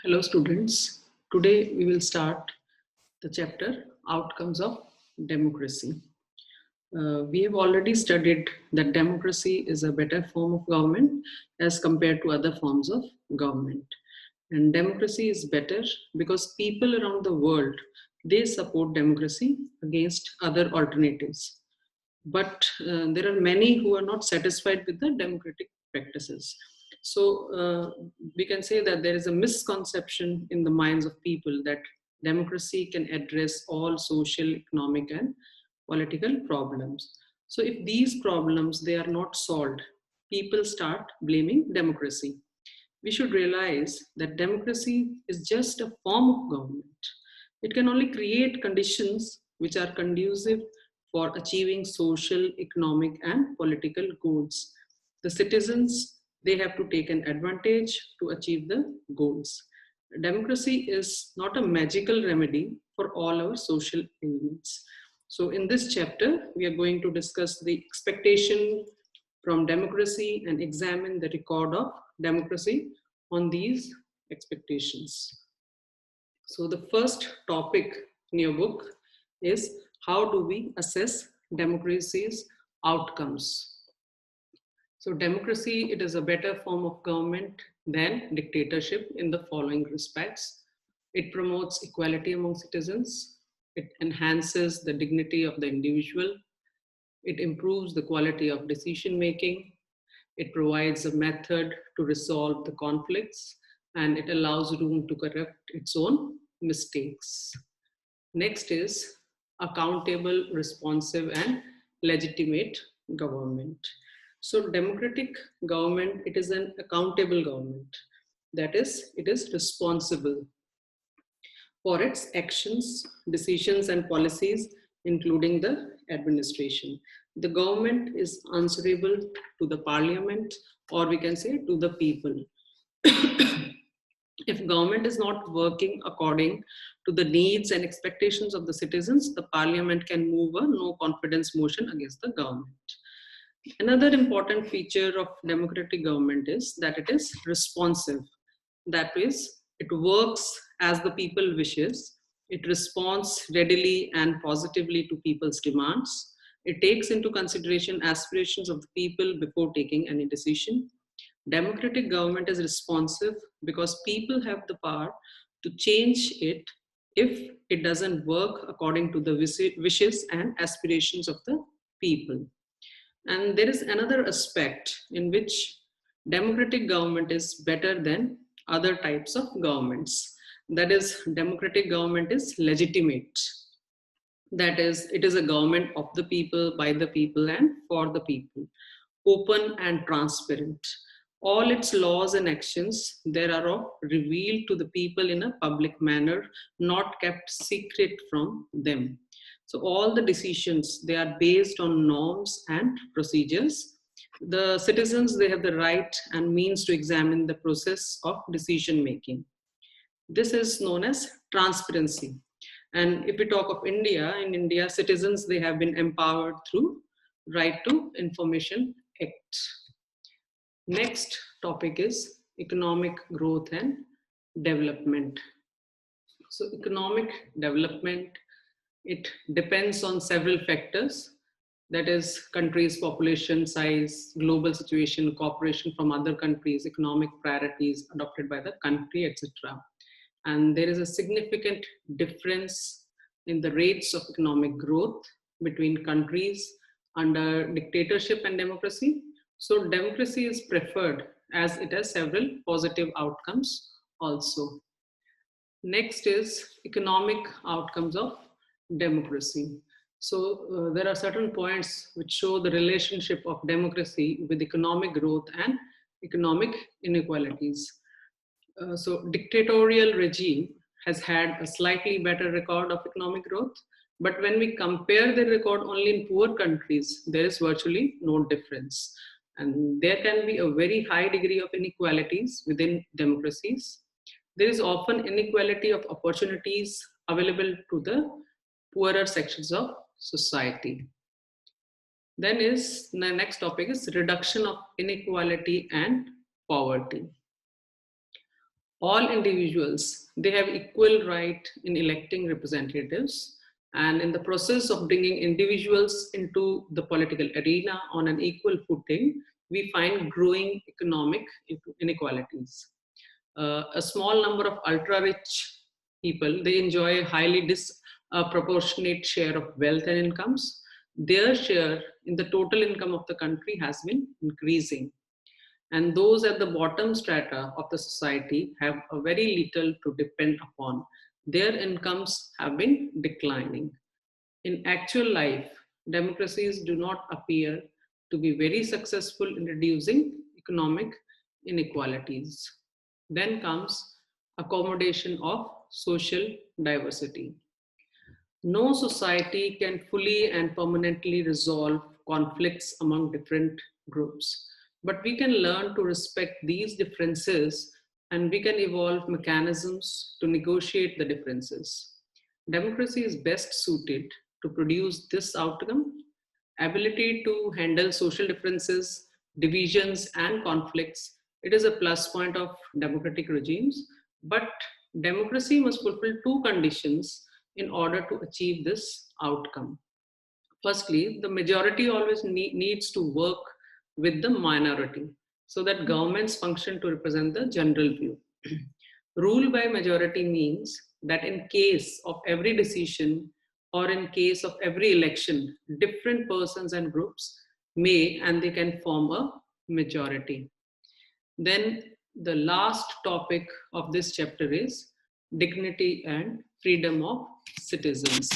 Hello students. Today we will start the chapter Outcomes of Democracy. We have already studied that democracy is a better form of government as compared to other forms of government. And democracy is better because people around the world, they support democracy against other alternatives. But there are many who are not satisfied with the democratic practices. So we can say that there is a misconception in the minds of people that democracy can address all social, economic, and political problems. So if these problems they are not solved, people start blaming democracy. We should realize that democracy is just a form of government. It can only create conditions which are conducive for achieving social, economic, and political goals. The citizens, they have to take an advantage to achieve the goals. Democracy is not a magical remedy for all our social ailments. So in this chapter, we are going to discuss the expectation from democracy and examine the record of democracy on these expectations. So the first topic in your book is how do we assess democracy's outcomes? So democracy, it is a better form of government than dictatorship in the following respects. It promotes equality among citizens. It enhances the dignity of the individual. It improves the quality of decision making. It provides a method to resolve the conflicts, and it allows room to correct its own mistakes. Next is accountable, responsive, and legitimate government. So democratic government, it is an accountable government. That is, it is responsible for its actions, decisions, and policies, including the administration. The government is answerable to the parliament, or we can say to the people. If government is not working according to the needs and expectations of the citizens, the parliament can move a no confidence motion against the government. Another important feature of democratic government is that it is responsive. That is, it works as the people wishes. It responds readily and positively to people's demands. It takes into consideration aspirations of the people before taking any decision. Democratic government is responsive because people have the power to change it if it doesn't work according to the wishes and aspirations of the people. And there is another aspect in which democratic government is better than other types of governments. That is, democratic government is legitimate. That is, it is a government of the people, by the people, and for the people. Open and transparent. All its laws and actions there are all revealed to the people in a public manner, not kept secret from them. So all the decisions they are based on norms and procedures. The citizens they have the right and means to examine the process of decision making. This is known as transparency. And if we talk of India, in India, citizens they have been empowered through Right to Information Act. Next topic is economic growth and development. So economic development, it depends on several factors. That is country's population size, global situation, cooperation from other countries, economic priorities adopted by the country, etc. And there is a significant difference in the rates of economic growth between countries under dictatorship and democracy. So democracy is preferred as it has several positive outcomes also. Next is economic outcomes of democracy. So there are certain points which show the relationship of democracy with economic growth and economic inequalities. So dictatorial regime has had a slightly better record of economic growth, but when we compare the record only in poor countries, there is virtually no difference. And there can be a very high degree of inequalities within democracies. There is often inequality of opportunities available to the poorer sections of society. Then is the next topic is reduction of inequality and poverty. All individuals, they have equal right in electing representatives, and in the process of bringing individuals into the political arena on an equal footing, we find growing economic inequalities. A small number of ultra rich people, they enjoy a highly disproportionate share of wealth and incomes. Their share in the total income of the country has been increasing, and those at the bottom strata of the society have a very little to depend upon. Their incomes have been declining. In actual life, democracies do not appear to be very successful in reducing economic inequalities. Then comes accommodation of social diversity. No society can fully and permanently resolve conflicts among different groups, but we can learn to respect these differences, and we can evolve mechanisms to negotiate the differences. Democracy is best suited to produce this outcome: ability to handle social differences, divisions, and conflicts. It is a plus point of democratic regimes, but democracy must fulfill two conditions in order to achieve this outcome. Firstly, the majority always needs to work with the minority so that governments function to represent the general view. Rule by majority means that in case of every decision or in case of every election, different persons and groups may and they can form a majority. Then the last topic of this chapter is dignity and freedom of citizens.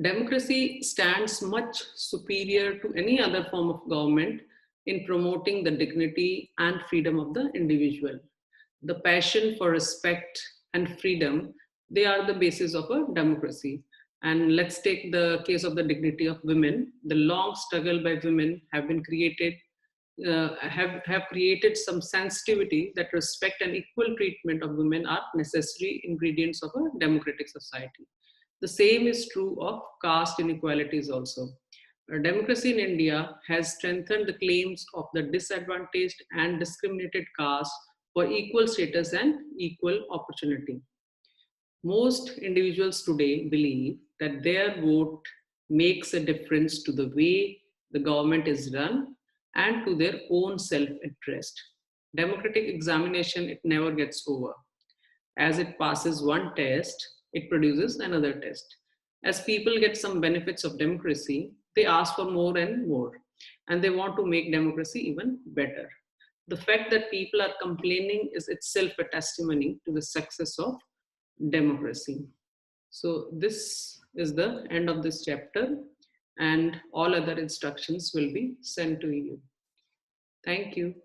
Democracy stands much superior to any other form of government in promoting the dignity and freedom of the individual. The passion for respect and freedom, they are the basis of a democracy. And let's take the case of the dignity of women. The long struggle by women have been created have created some sensitivity that respect and equal treatment of women are necessary ingredients of a democratic society. The same is true of caste inequalities also. Democracy in India has strengthened the claims of the disadvantaged and discriminated caste for equal status and equal opportunity. Most individuals today believe that their vote makes a difference to the way the government is run and to their own self-interest. Democratic examination, it never gets over. As it passes one test, it produces another test. As people get some benefits of democracy, they ask for more and more, and they want to make democracy even better. The fact that people are complaining is itself a testimony to the success of democracy. So this is the end of this chapter, and all other instructions will be sent to you. Thank you.